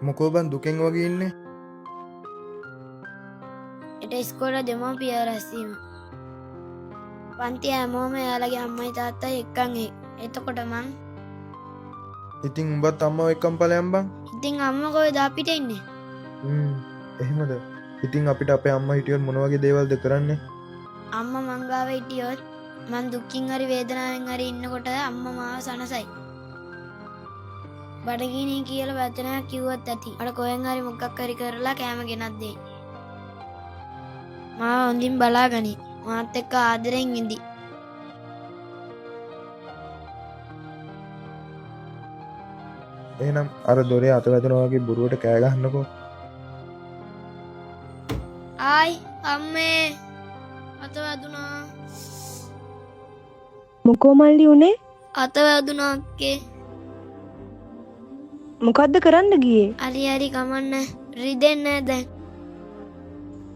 මොකෝ බං දුකෙන් වගේ ඉන්නේ? එට ඉස්කෝලේ දෙමව්පිය රැස්වීම. පන්ති හැමෝම එයාලගේ අම්මයි තාත්තයි එක්කන් එතකොට මං ඉතින් උඹත් අම්මව එක්කම් ඵලයන් බං. ඉතින් අම්මා කොහෙද අපිට ඉන්නේ? එහෙමද? ඉතින් අපිට අපේ අම්මා හිටියොත් මොන වගේ දේවල්ද කරන්නේ? අම්මා මං ගාව හිටියොත් මං දුක්ඛින් හරි වේදනාවෙන් හරි ඉන්නකොට අම්මා මාව සනසයි. බඩගිනි කියලා වචනයක් කිව්වත් ඇති. අර කොහෙන් හරි මොකක් හරි කරලා කෑම ගෙනත් දෙයි. මාව හොඳින් බලාගනි. මාත් එක්ක ආදරෙන් ඉඳි. එහෙනම් අර දොරේ අත වැදුනා වගේ බොරුවට කෑ ගහන්නකෝ. ආයි අම්මේ අත වැදුනා. මොකෝ මල්ලි උනේ? අත වැදුනා අක්කේ. මොකද්ද කරන්න ගියේ? හරි හරි කමන්න. රිදෙන්නේ නැහැ දැන්.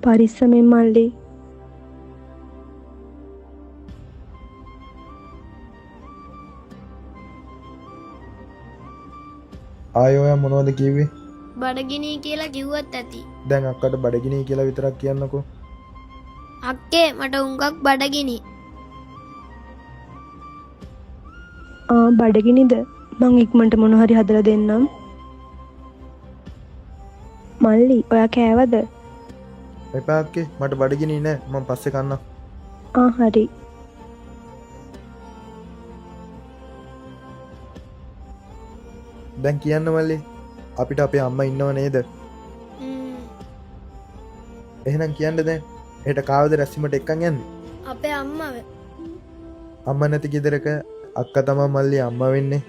පරිස්සමෙන් මල්ලි. ආයෙ ඔයා මොනවද කිව්වේ? බඩගිනි කියලා කිව්වත් ඇති. දැන් අක්කට බඩගිනි කියලා විතරක් කියන්නකෝ. අක්කේ මට උංගක් බඩගිනි. බඩගිනිද? මං ඉක්මනට මොන හරි හදලා දෙන්නම්. මල්ලි ඔයා කෑවද? එපා අක්කේ මට බඩගිනි නෑ මම පස්සේ කන්නම්. හරි. දැන් කියන්න මල්ලි අපිට අපේ අම්මා ඉන්නව නේද? එහෙනම් කියන්න දැන්. හෙට කාවද රැස්වීමට එක්කන් යන්නේ? අපේ අම්මව. අම්මා නැති ගෙදරක අක්කා තමයි මල්ලි අම්මා වෙන්නේ.